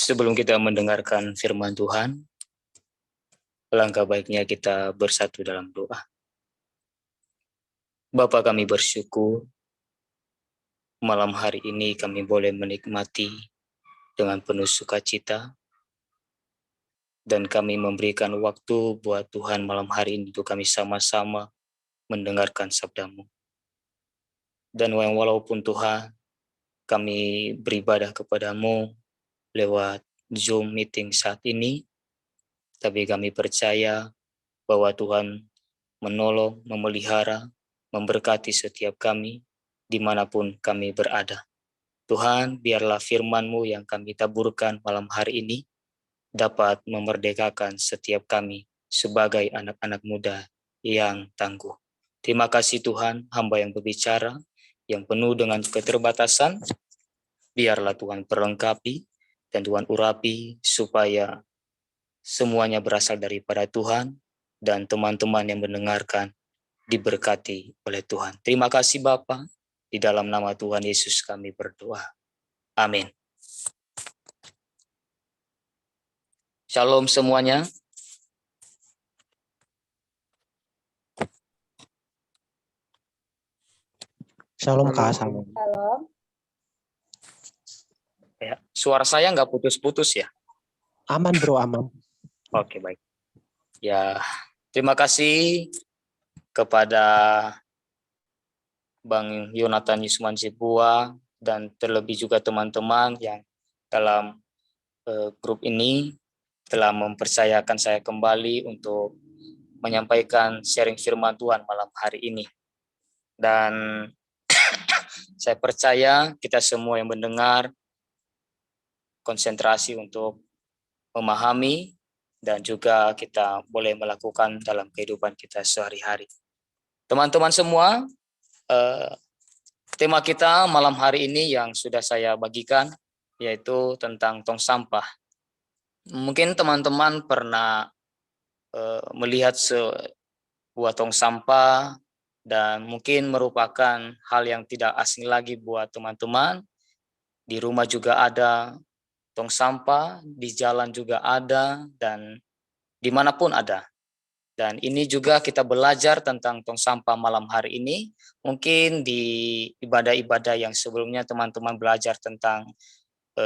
Sebelum kita mendengarkan firman Tuhan, alangkah baiknya kita bersatu dalam doa. Bapa, kami bersyukur malam hari ini kami boleh menikmati dengan penuh sukacita, dan kami memberikan waktu buat Tuhan malam hari ini untuk kami sama-sama mendengarkan sabda-Mu. Dan walaupun Tuhan, kami beribadah kepada-Mu lewat Zoom meeting saat ini, tapi kami percaya bahwa Tuhan menolong, memelihara, memberkati setiap kami, dimanapun kami berada. Tuhan, biarlah firman-Mu yang kami taburkan malam hari ini dapat memerdekakan setiap kami sebagai anak-anak muda yang tangguh. Terima kasih Tuhan, hamba yang berbicara, yang penuh dengan keterbatasan, biarlah Tuhan perlengkapi dan Tuhan urapi supaya semuanya berasal daripada Tuhan dan teman-teman yang mendengarkan diberkati oleh Tuhan. Terima kasih Bapa, di dalam nama Tuhan Yesus kami berdoa. Amin. Shalom semuanya. Shalom Kak, shalom. Shalom. Ya, suara saya nggak putus-putus ya? Aman bro, aman. Oke, baik. Ya, terima kasih kepada Bang Yonatan Yusman Sibua dan terlebih juga teman-teman yang dalam grup ini telah mempercayakan saya kembali untuk menyampaikan sharing firman Tuhan malam hari ini. Dan saya percaya kita semua yang mendengar konsentrasi untuk memahami dan juga kita boleh melakukan dalam kehidupan kita sehari-hari. Teman-teman semua, tema kita malam hari ini yang sudah saya bagikan yaitu tentang tong sampah. Mungkin teman-teman pernah melihat sebuah tong sampah dan mungkin merupakan hal yang tidak asing lagi buat teman-teman. Di rumah juga ada tong sampah, di jalan juga ada, dan dimanapun ada. Dan ini juga kita belajar tentang tong sampah malam hari ini. Mungkin di ibadah-ibadah yang sebelumnya teman-teman belajar tentang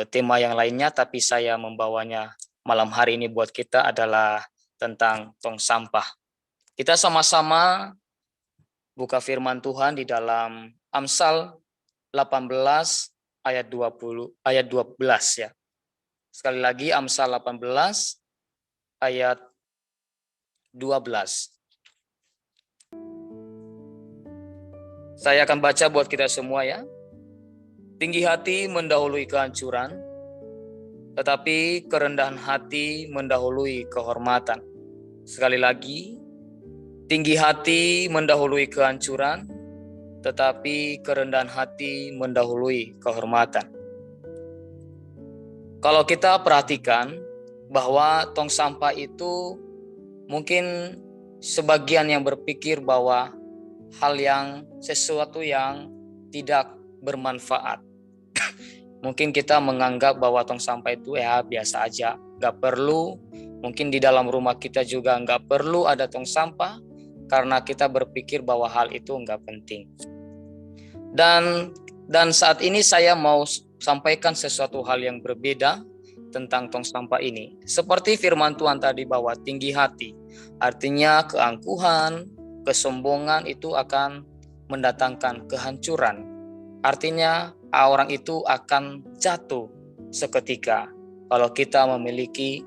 tema yang lainnya, tapi saya membawanya malam hari ini buat kita adalah tentang tong sampah. Kita sama-sama buka firman Tuhan di dalam Amsal 18 ayat 12 ya. Sekali lagi Amsal 18 ayat 12. Saya akan baca buat kita semua ya. Tinggi hati mendahului kehancuran, tetapi kerendahan hati mendahului kehormatan. Sekali lagi, tinggi hati mendahului kehancuran, tetapi kerendahan hati mendahului kehormatan. Kalau kita perhatikan bahwa tong sampah itu mungkin sebagian yang berpikir bahwa sesuatu yang tidak bermanfaat. Mungkin kita menganggap bahwa tong sampah itu biasa aja, gak perlu. Mungkin di dalam rumah kita juga gak perlu ada tong sampah karena kita berpikir bahwa hal itu gak penting. Dan saat ini saya mau sampaikan sesuatu hal yang berbeda tentang tong sampah ini. Seperti firman Tuhan tadi bahwa tinggi hati, artinya keangkuhan, kesombongan itu akan mendatangkan kehancuran. Artinya orang itu akan jatuh seketika kalau kita memiliki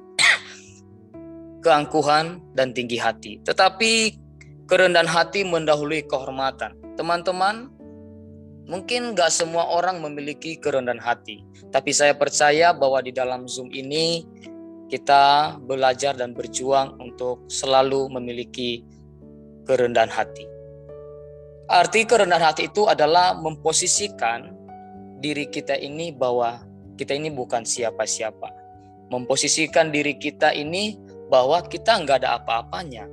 keangkuhan dan tinggi hati. Tetapi kerendahan hati mendahului kehormatan. Teman-teman, mungkin gak semua orang memiliki kerendahan hati, tapi saya percaya bahwa di dalam Zoom ini kita belajar dan berjuang untuk selalu memiliki kerendahan hati. Arti kerendahan hati itu adalah memposisikan diri kita ini bahwa kita ini bukan siapa-siapa. Memposisikan diri kita ini bahwa kita nggak ada apa-apanya.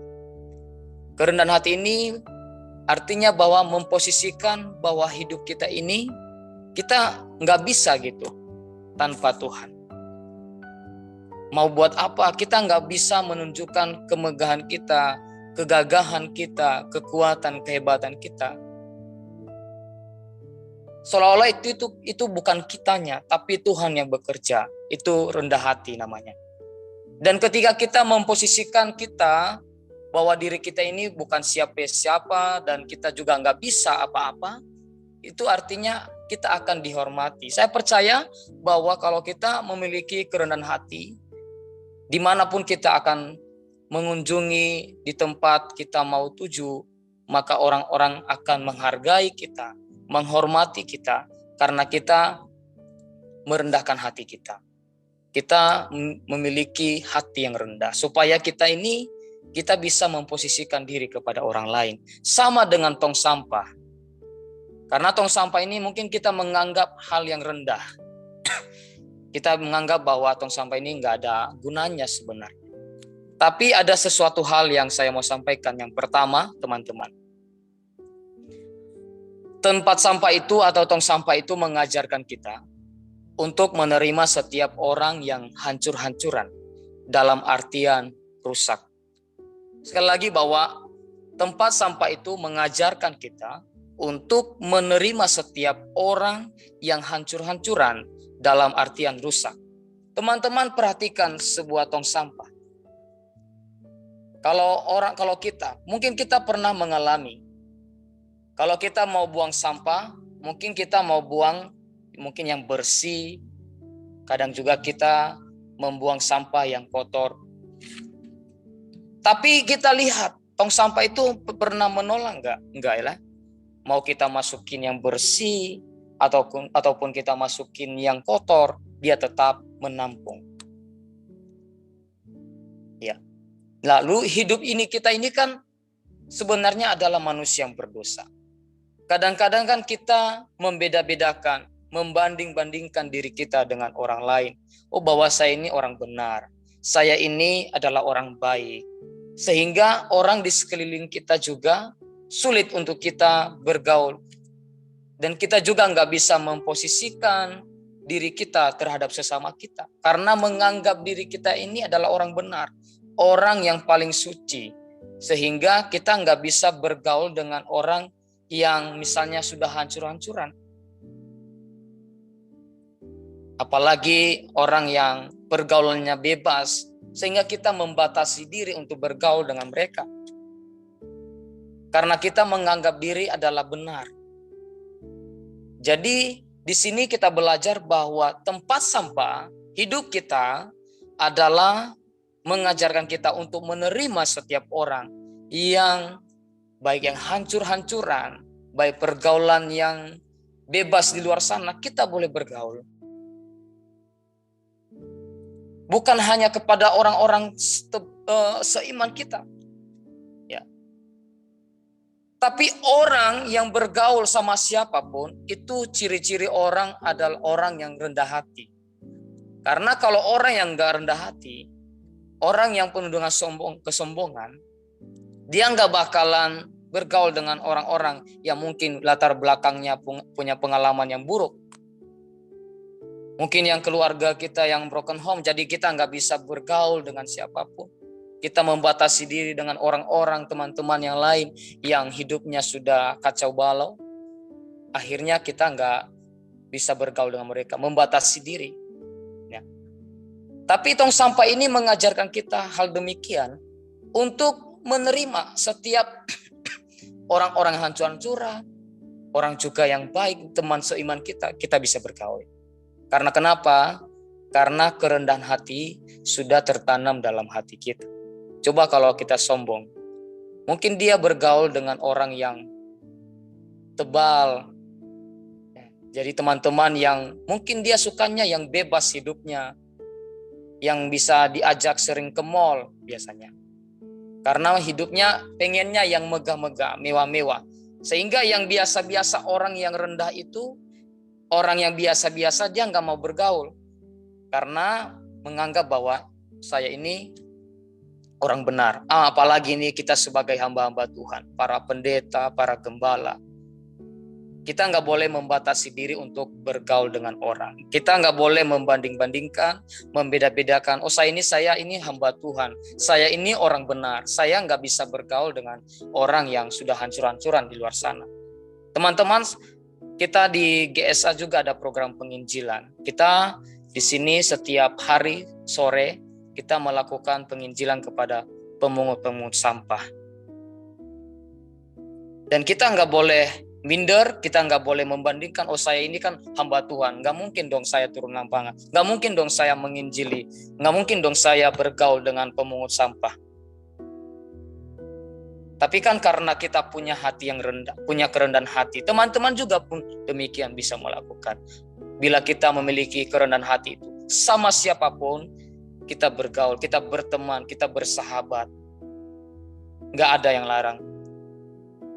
Kerendahan hati ini artinya bahwa memposisikan bahwa hidup kita ini kita nggak bisa gitu tanpa Tuhan. Mau buat apa? Kita nggak bisa menunjukkan kemegahan kita, kegagahan kita, kekuatan, kehebatan kita. Seolah-olah itu bukan kitanya, tapi Tuhan yang bekerja. Itu rendah hati namanya. Dan ketika kita memposisikan kita bahwa diri kita ini bukan siapa-siapa dan kita juga nggak bisa apa-apa, itu artinya kita akan dihormati. Saya percaya bahwa kalau kita memiliki kerendahan hati, dimanapun kita akan mengunjungi di tempat kita mau tuju, maka orang-orang akan menghargai kita, menghormati kita, karena kita merendahkan hati kita. Kita memiliki hati yang rendah, supaya kita bisa memposisikan diri kepada orang lain. Sama dengan tong sampah. Karena tong sampah ini mungkin kita menganggap hal yang rendah. Kita menganggap bahwa tong sampah ini nggak ada gunanya sebenarnya. Tapi ada sesuatu hal yang saya mau sampaikan. Yang pertama, teman-teman. Tempat sampah itu atau tong sampah itu mengajarkan kita untuk menerima setiap orang yang hancur-hancuran, dalam artian rusak. Sekali lagi bahwa tempat sampah itu mengajarkan kita untuk menerima setiap orang yang hancur-hancuran, dalam artian rusak. Teman-teman perhatikan sebuah tong sampah. Kalau kita, mungkin kita pernah mengalami, kalau kita mau buang sampah, mungkin kita mau buang mungkin yang bersih, kadang juga kita membuang sampah yang kotor. Tapi kita lihat, tong sampah itu pernah menolak enggak? Enggak ya. Mau kita masukin yang bersih, ataupun kita masukin yang kotor, dia tetap menampung. Ya. Lalu hidup kita ini kan sebenarnya adalah manusia yang berdosa. Kadang-kadang kan kita membeda-bedakan, membanding-bandingkan diri kita dengan orang lain. Oh, bahwa saya ini orang benar, saya ini adalah orang baik. Sehingga orang di sekeliling kita juga sulit untuk kita bergaul. Dan kita juga nggak bisa memposisikan diri kita terhadap sesama kita. Karena menganggap diri kita ini adalah orang benar, orang yang paling suci. Sehingga kita nggak bisa bergaul dengan orang yang misalnya sudah hancur-hancuran. Apalagi orang yang pergaulannya bebas, sehingga kita membatasi diri untuk bergaul dengan mereka. Karena kita menganggap diri adalah benar. Jadi di sini kita belajar bahwa tempat sampah hidup kita adalah mengajarkan kita untuk menerima setiap orang yang baik yang hancur-hancuran, baik pergaulan yang bebas di luar sana, kita boleh bergaul. Bukan hanya kepada orang-orang seiman kita. Ya. Tapi orang yang bergaul sama siapapun, itu ciri-ciri orang adalah orang yang rendah hati. Karena kalau orang yang gak rendah hati, orang yang penuh dengan kesombongan, dia gak bakalan bergaul dengan orang-orang yang mungkin latar belakangnya punya pengalaman yang buruk. Mungkin yang keluarga kita yang broken home, jadi kita gak bisa bergaul dengan siapapun. Kita membatasi diri dengan orang-orang, teman-teman yang lain yang hidupnya sudah kacau balau. Akhirnya kita nggak bisa bergaul dengan mereka, membatasi diri. Ya. Tapi tong sampah ini mengajarkan kita hal demikian untuk menerima setiap orang-orang yang hancur-hancuran, orang juga yang baik, teman seiman kita bisa bergaul. Karena kenapa? Karena kerendahan hati sudah tertanam dalam hati kita. Coba kalau kita sombong, mungkin dia bergaul dengan orang yang tebal. Jadi teman-teman yang mungkin dia sukanya yang bebas hidupnya, yang bisa diajak sering ke mall biasanya. Karena hidupnya pengennya yang megah-megah, mewah-mewah. Sehingga yang biasa-biasa, orang yang rendah itu, orang yang biasa-biasa dia nggak mau bergaul. Karena menganggap bahwa saya ini orang benar. Apalagi ini kita sebagai hamba-hamba Tuhan, para pendeta, para gembala. Kita nggak boleh membatasi diri untuk bergaul dengan orang. Kita nggak boleh membanding-bandingkan, membeda-bedakan. Oh, saya ini hamba Tuhan. Saya ini orang benar. Saya nggak bisa bergaul dengan orang yang sudah hancur-hancuran di luar sana. Teman-teman, kita di GSA juga ada program penginjilan. Kita di sini setiap hari sore kita melakukan penginjilan kepada pemungut-pemungut sampah. Dan kita nggak boleh minder, kita nggak boleh membandingkan, oh saya ini kan hamba Tuhan, nggak mungkin dong saya turun lapangan, nggak mungkin dong saya menginjili, nggak mungkin dong saya bergaul dengan pemungut sampah. Tapi kan karena kita punya hati yang rendah, punya kerendahan hati, teman-teman juga pun demikian bisa melakukan. Bila kita memiliki kerendahan hati itu, sama siapapun kita bergaul, kita berteman, kita bersahabat, nggak ada yang larang.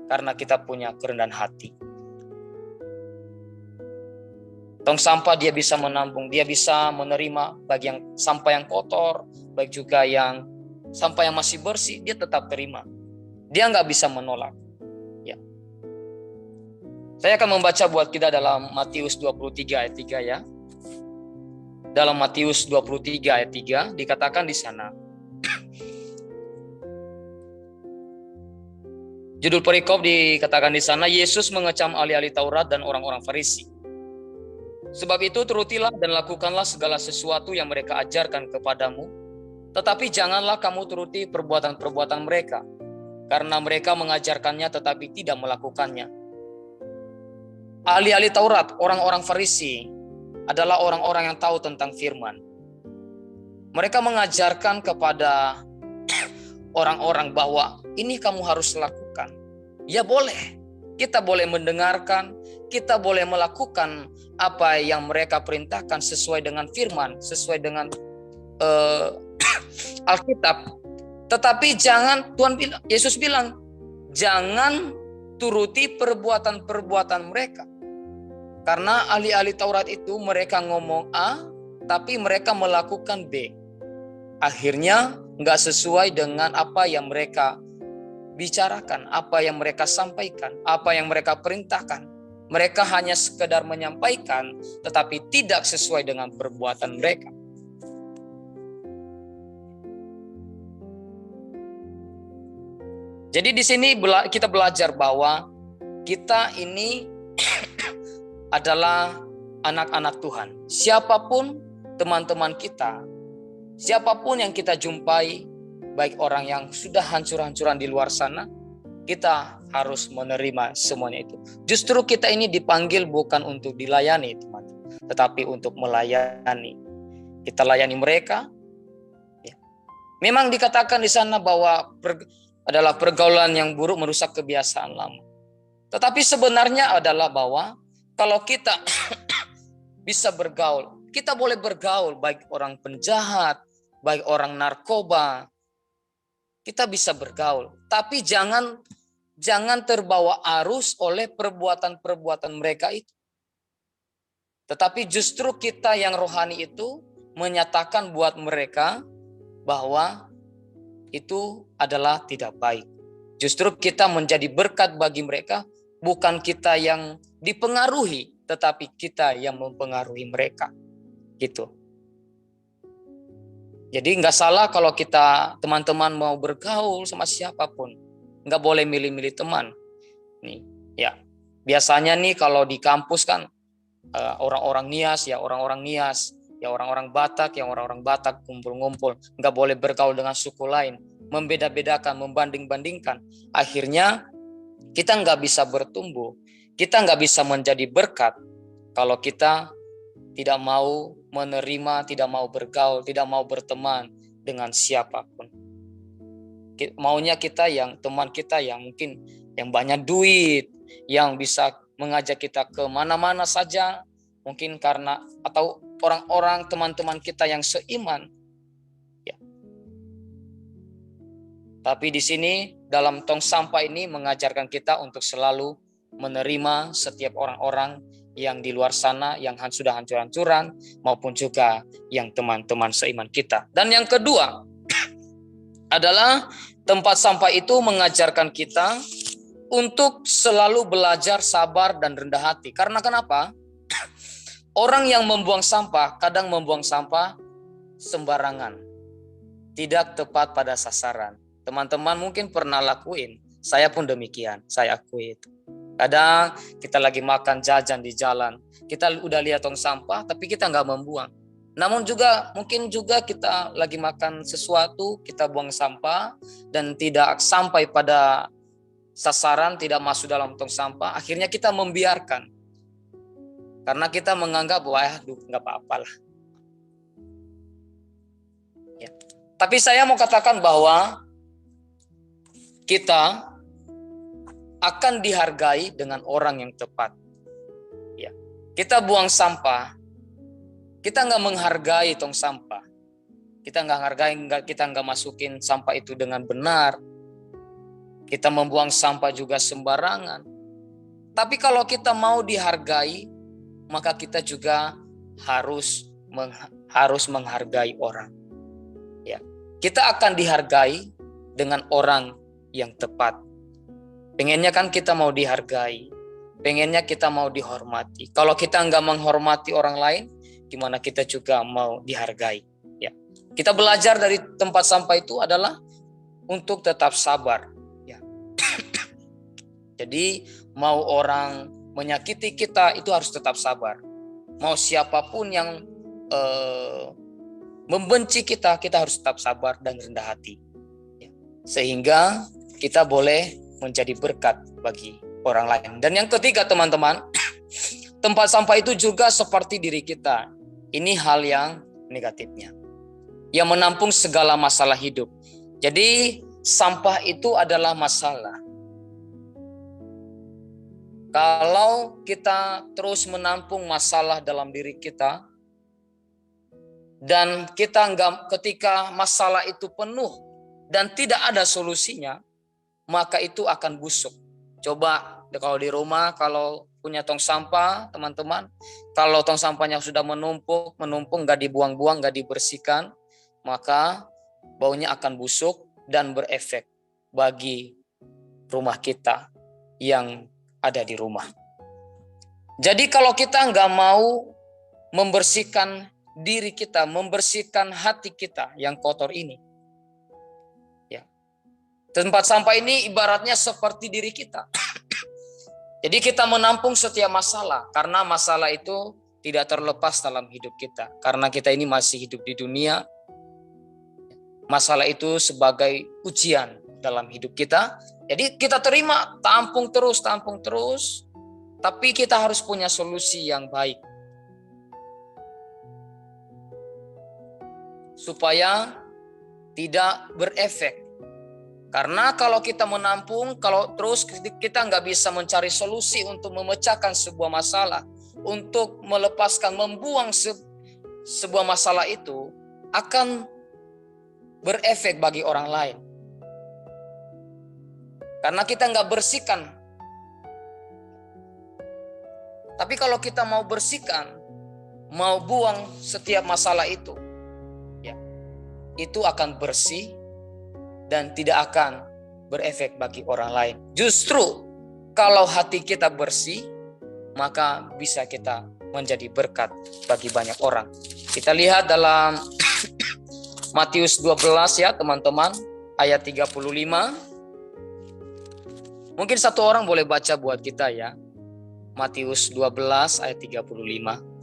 Karena kita punya kerendahan hati. Tong sampah dia bisa menampung, dia bisa menerima baik yang sampah yang kotor, baik juga yang sampah yang masih bersih, dia tetap terima. Dia nggak bisa menolak. Ya. Saya akan membaca buat kita dalam Matius 23 ayat 3 ya. Dalam Matius 23 ayat 3 dikatakan di sana. Judul perikop dikatakan di sana, Yesus mengecam ahli-ahli Taurat dan orang-orang Farisi. Sebab itu turutilah dan lakukanlah segala sesuatu yang mereka ajarkan kepadamu, tetapi janganlah kamu turuti perbuatan-perbuatan mereka, karena mereka mengajarkannya tetapi tidak melakukannya. Ahli-ahli Taurat, orang-orang Farisi adalah orang-orang yang tahu tentang firman. Mereka mengajarkan kepada orang-orang bahwa ini kamu harus lakukan. Ya boleh, kita boleh mendengarkan, kita boleh melakukan apa yang mereka perintahkan sesuai dengan firman, sesuai dengan Alkitab. Tetapi jangan, Yesus bilang, jangan turuti perbuatan-perbuatan mereka. Karena ahli-ahli Taurat itu mereka ngomong A, tapi mereka melakukan B. Akhirnya nggak sesuai dengan apa yang mereka bicarakan, apa yang mereka sampaikan, apa yang mereka perintahkan. Mereka hanya sekedar menyampaikan, tetapi tidak sesuai dengan perbuatan mereka. Jadi di sini kita belajar bahwa kita ini adalah anak-anak Tuhan. Siapapun teman-teman kita, siapapun yang kita jumpai, baik orang yang sudah hancur-hancuran di luar sana, kita harus menerima semuanya itu. Justru kita ini dipanggil bukan untuk dilayani, teman-teman, tetapi untuk melayani. Kita layani mereka. Ya. Memang dikatakan di sana bahwa adalah pergaulan yang buruk merusak kebiasaan lama. Tetapi sebenarnya adalah bahwa kalau kita bisa bergaul, kita boleh bergaul baik orang penjahat, baik orang narkoba, kita bisa bergaul, tapi jangan terbawa arus oleh perbuatan-perbuatan mereka itu. Tetapi justru kita yang rohani itu menyatakan buat mereka bahwa itu adalah tidak baik. Justru kita menjadi berkat bagi mereka, bukan kita yang dipengaruhi, tetapi kita yang mempengaruhi mereka. Gitu. Jadi nggak salah kalau kita teman-teman mau bergaul sama siapapun, nggak boleh milih-milih teman. Nih, ya biasanya nih kalau di kampus kan orang-orang Nias, ya orang-orang Batak, yang orang-orang Batak kumpul-ngumpul, nggak boleh bergaul dengan suku lain, membeda-bedakan, membanding-bandingkan. Akhirnya kita nggak bisa bertumbuh, kita nggak bisa menjadi berkat kalau kita tidak mau menerima, tidak mau bergaul, tidak mau berteman dengan siapapun. Maunya kita yang teman kita yang mungkin yang banyak duit, yang bisa mengajak kita ke mana-mana saja, mungkin karena atau orang-orang teman-teman kita yang seiman. Ya. Tapi di sini dalam tong sampah ini mengajarkan kita untuk selalu menerima setiap orang-orang yang di luar sana, yang sudah hancur-hancuran, maupun juga yang teman-teman seiman kita. Dan yang kedua adalah tempat sampah itu mengajarkan kita untuk selalu belajar sabar dan rendah hati. Karena kenapa? Orang yang membuang sampah kadang membuang sampah sembarangan, tidak tepat pada sasaran. Teman-teman mungkin pernah lakuin, saya pun demikian, saya akui itu. Kadang kita lagi makan jajan di jalan, kita udah lihat tong sampah tapi kita nggak membuang. Namun juga mungkin juga kita lagi makan sesuatu, kita buang sampah dan tidak sampai pada sasaran, tidak masuk dalam tong sampah, akhirnya kita membiarkan. Karena kita menganggap bahwa nggak apa-apa lah. Ya. Tapi saya mau katakan bahwa kita akan dihargai dengan orang yang tepat. Ya. Kita buang sampah, kita nggak menghargai tong sampah. Kita nggak hargai, kita nggak masukin sampah itu dengan benar. Kita membuang sampah juga sembarangan. Tapi kalau kita mau dihargai, maka kita juga harus menghargai orang. Ya. Kita akan dihargai dengan orang yang tepat. Pengennya kan kita mau dihargai, pengennya kita mau dihormati. Kalau kita nggak menghormati orang lain, gimana kita juga mau dihargai? Ya, kita belajar dari tempat sampah itu adalah untuk tetap sabar. Ya. Jadi mau orang menyakiti kita itu harus tetap sabar. Mau siapapun yang membenci kita, kita harus tetap sabar dan rendah hati. Ya. Sehingga kita boleh menjadi berkat bagi orang lain. Dan yang ketiga teman-teman, tempat sampah itu juga seperti diri kita. Ini hal yang negatifnya, yang menampung segala masalah hidup. Jadi sampah itu adalah masalah. Kalau kita terus menampung masalah dalam diri kita, dan kita ketika masalah itu penuh dan tidak ada solusinya, maka itu akan busuk. Coba kalau di rumah, kalau punya tong sampah, teman-teman, kalau tong sampahnya sudah menumpuk, nggak dibuang-buang, nggak dibersihkan, maka baunya akan busuk dan berefek bagi rumah kita yang ada di rumah. Jadi kalau kita nggak mau membersihkan diri kita, membersihkan hati kita yang kotor ini, tempat sampah ini ibaratnya seperti diri kita. Jadi kita menampung setiap masalah, karena masalah itu tidak terlepas dalam hidup kita. Karena kita ini masih hidup di dunia, masalah itu sebagai ujian dalam hidup kita. Jadi kita terima, tampung terus. Tapi kita harus punya solusi yang baik. Supaya tidak berefek. Karena kalau kita menampung, kalau terus kita nggak bisa mencari solusi untuk memecahkan sebuah masalah, untuk melepaskan, membuang sebuah masalah itu, akan berefek bagi orang lain. Karena kita nggak bersihkan. Tapi kalau kita mau bersihkan, mau buang setiap masalah itu, ya, itu akan bersih dan tidak akan berefek bagi orang lain. Justru kalau hati kita bersih, maka bisa kita menjadi berkat bagi banyak orang. Kita lihat dalam Matius 12 ya teman-teman, ayat 35. Mungkin satu orang boleh baca buat kita ya. Matius 12 ayat 35.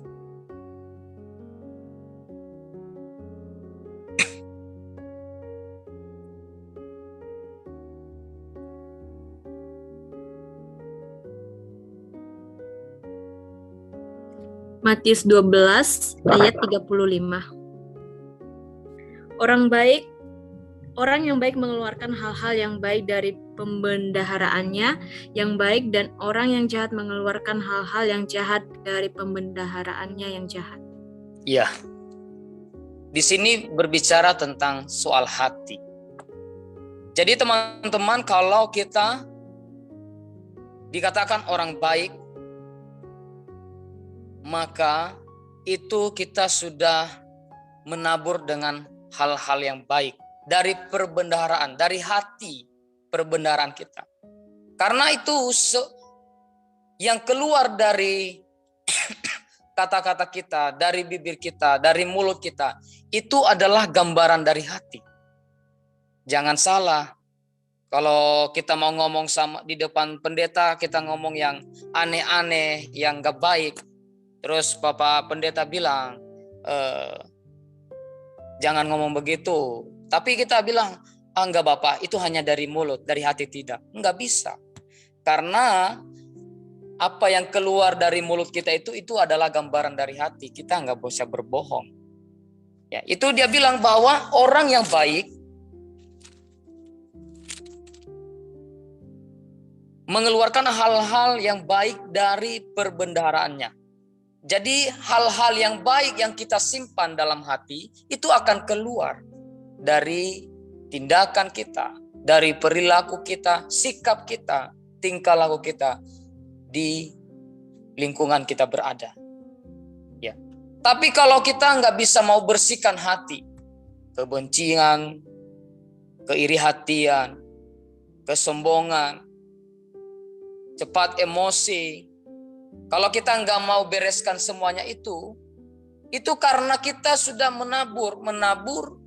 Matius 12 ayat 35. Orang yang baik mengeluarkan hal-hal yang baik dari pembendaharaannya yang baik, dan orang yang jahat mengeluarkan hal-hal yang jahat dari pembendaharaannya yang jahat. Ya. Di sini berbicara tentang soal hati. Jadi teman-teman, kalau kita dikatakan orang baik, maka itu kita sudah menabur dengan hal-hal yang baik dari perbendaharaan, dari hati perbendaharaan kita. Karena itu yang keluar dari kata-kata kita, dari bibir kita, dari mulut kita, itu adalah gambaran dari hati. Jangan salah, kalau kita mau ngomong sama di depan pendeta, kita ngomong yang aneh-aneh, yang gak baik. Terus Bapak Pendeta bilang, jangan ngomong begitu. Tapi kita bilang, enggak Bapak, itu hanya dari mulut, dari hati tidak. Enggak bisa. Karena apa yang keluar dari mulut kita itu adalah gambaran dari hati. Kita enggak bisa berbohong. Ya, itu dia bilang bahwa orang yang baik mengeluarkan hal-hal yang baik dari perbendaharaannya. Jadi hal-hal yang baik yang kita simpan dalam hati itu akan keluar dari tindakan kita, dari perilaku kita, sikap kita, tingkah laku kita di lingkungan kita berada. Ya. Tapi kalau kita nggak bisa mau bersihkan hati, kebencian, keiri hatian, kesombongan, cepat emosi. Kalau kita nggak mau bereskan semuanya itu karena kita sudah menabur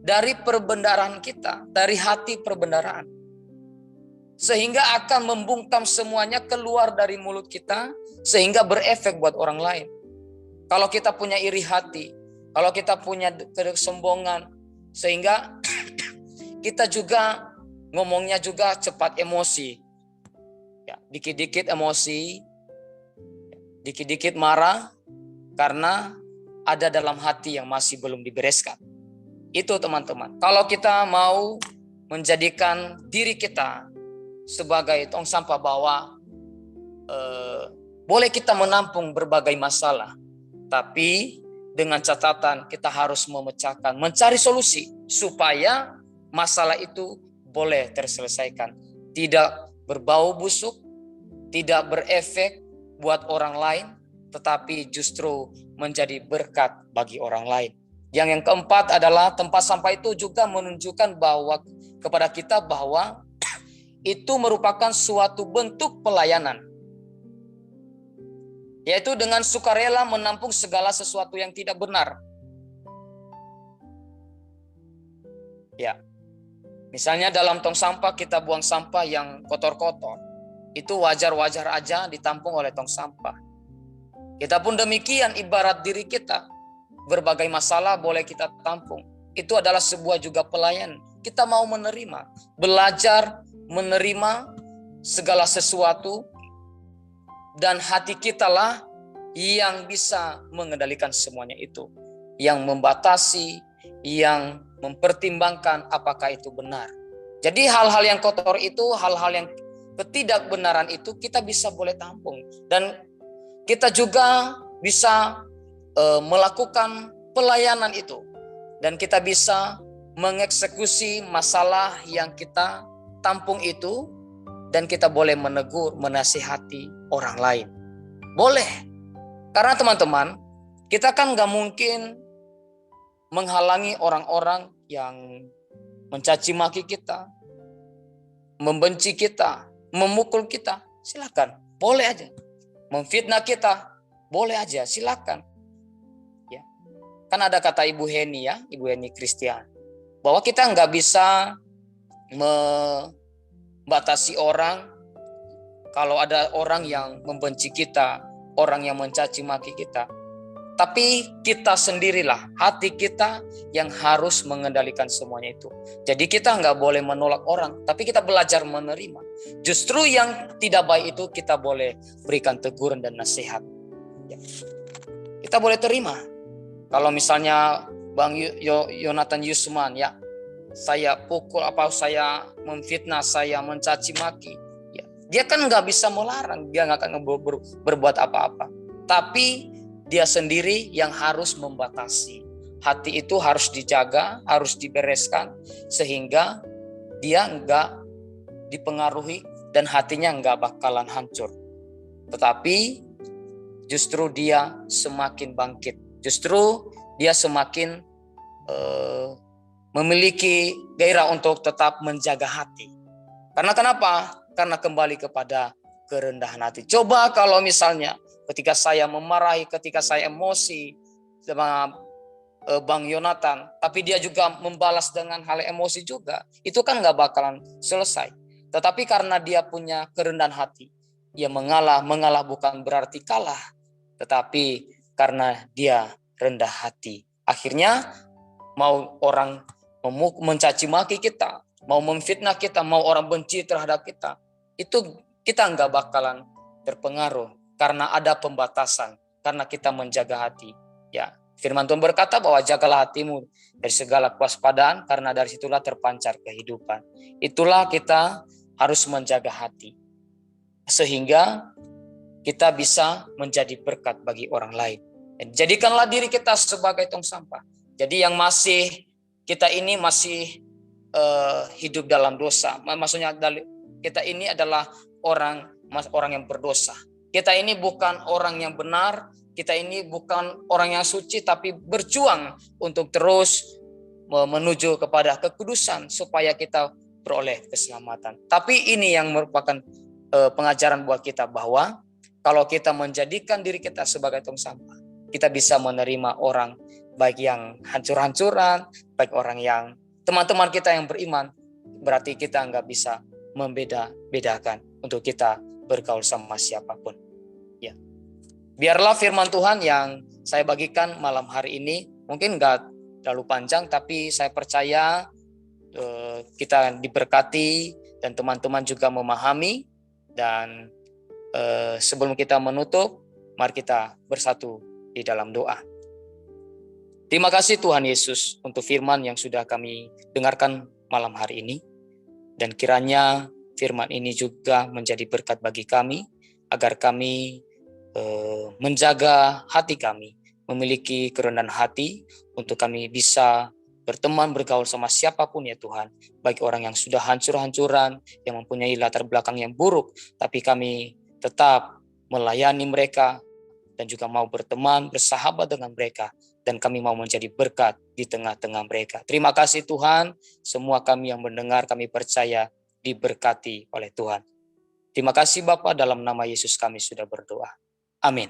dari perbendaharaan kita, dari hati perbendaharaan. Sehingga akan membungkam semuanya keluar dari mulut kita, sehingga berefek buat orang lain. Kalau kita punya iri hati, kalau kita punya kesombongan, sehingga kita juga ngomongnya juga cepat emosi. Ya, dikit-dikit emosi, dikit-dikit marah, karena ada dalam hati yang masih belum dibereskan. Itu teman-teman. Kalau kita mau menjadikan diri kita sebagai tong sampah bahwa boleh kita menampung berbagai masalah, tapi dengan catatan kita harus memecahkan, mencari solusi supaya masalah itu boleh terselesaikan. Tidak berbau busuk, tidak berefek buat orang lain, tetapi justru menjadi berkat bagi orang lain. Yang keempat adalah tempat sampah itu juga menunjukkan bahwa kepada kita bahwa itu merupakan suatu bentuk pelayanan. Yaitu dengan sukarela menampung segala sesuatu yang tidak benar. Ya. Misalnya dalam tong sampah kita buang sampah yang kotor-kotor. Itu wajar-wajar aja ditampung oleh tong sampah. Kita pun demikian, ibarat diri kita. Berbagai masalah boleh kita tampung. Itu adalah sebuah juga pelayan. Kita mau menerima, belajar menerima segala sesuatu, dan hati kita lah yang bisa mengendalikan semuanya itu. Yang membatasi, yang mempertimbangkan apakah itu benar. Jadi hal-hal yang kotor itu, hal-hal yang ketidakbenaran itu kita bisa boleh tampung. Dan kita juga bisa melakukan pelayanan itu. Dan kita bisa mengeksekusi masalah yang kita tampung itu. Dan kita boleh menegur, menasihati orang lain. Boleh. Karena teman-teman, kita kan gak mungkin menghalangi orang-orang yang mencaci maki kita, membenci kita, memukul kita, silakan, boleh aja. Memfitnah kita, boleh aja, silakan. Ya, kan ada kata Ibu Heni ya, Ibu Heni Christian, bahwa kita nggak bisa membatasi orang. Kalau ada orang yang membenci kita, orang yang mencaci maki kita, tapi kita sendirilah, hati kita yang harus mengendalikan semuanya itu. Jadi kita nggak boleh menolak orang, tapi kita belajar menerima. Justru yang tidak baik itu kita boleh berikan teguran dan nasihat. Ya. Kita boleh terima. Kalau misalnya Bang Yonatan Yusman, ya, saya pukul apa, saya memfitnah, saya mencaci maki, ya, dia kan nggak bisa melarang, dia nggak akan berbuat apa-apa. Tapi dia sendiri yang harus membatasi. Hati itu harus dijaga, harus dibereskan, sehingga dia enggak dipengaruhi dan hatinya enggak bakalan hancur. Tetapi justru dia semakin bangkit. Justru dia semakin memiliki gairah untuk tetap menjaga hati. Karena kenapa? Karena kembali kepada kerendahan hati. Coba kalau misalnya ketika saya memarahi, ketika saya emosi sama Bang Yonatan, tapi dia juga membalas dengan hal emosi juga, itu kan nggak bakalan selesai. Tetapi karena dia punya kerendahan hati, dia mengalah bukan berarti kalah, tetapi karena dia rendah hati, akhirnya mau orang mencaci maki kita, mau memfitnah kita, mau orang benci terhadap kita, itu kita nggak bakalan terpengaruh karena ada pembatasan, karena kita menjaga hati. Ya, firman Tuhan berkata bahwa jagalah hatimu dari segala kewaspadaan, karena dari situlah terpancar kehidupan. Itulah kita harus menjaga hati, sehingga kita bisa menjadi berkat bagi orang lain. Dan jadikanlah diri kita sebagai tong sampah. Jadi yang kita ini masih hidup dalam dosa. Maksudnya kita ini adalah orang yang berdosa. Kita ini bukan orang yang benar. Kita ini bukan orang yang suci, tapi berjuang untuk terus menuju kepada kekudusan supaya kita beroleh keselamatan. Tapi ini yang merupakan pengajaran buat kita bahwa kalau kita menjadikan diri kita sebagai tong sampah, kita bisa menerima orang baik yang hancur-hancuran, baik orang yang teman-teman kita yang beriman. Berarti kita nggak bisa membeda-bedakan untuk kita bergaul sama siapapun. Ya, biarlah firman Tuhan yang saya bagikan malam hari ini mungkin nggak terlalu panjang, tapi saya percaya kita diberkati dan teman-teman juga memahami. Dan sebelum kita menutup, mari kita bersatu di dalam doa. Terima kasih Tuhan Yesus untuk firman yang sudah kami dengarkan malam hari ini. Dan kiranya firman ini juga menjadi berkat bagi kami, agar kami menjaga hati kami, memiliki kerendahan hati untuk kami bisa berteman, bergaul sama siapapun ya Tuhan. Baik orang yang sudah hancur-hancuran, yang mempunyai latar belakang yang buruk, tapi kami tetap melayani mereka dan juga mau berteman, bersahabat dengan mereka. Dan kami mau menjadi berkat di tengah-tengah mereka. Terima kasih Tuhan, semua kami yang mendengar, kami percaya diberkati oleh Tuhan. Terima kasih Bapa, dalam nama Yesus kami sudah berdoa. Amin.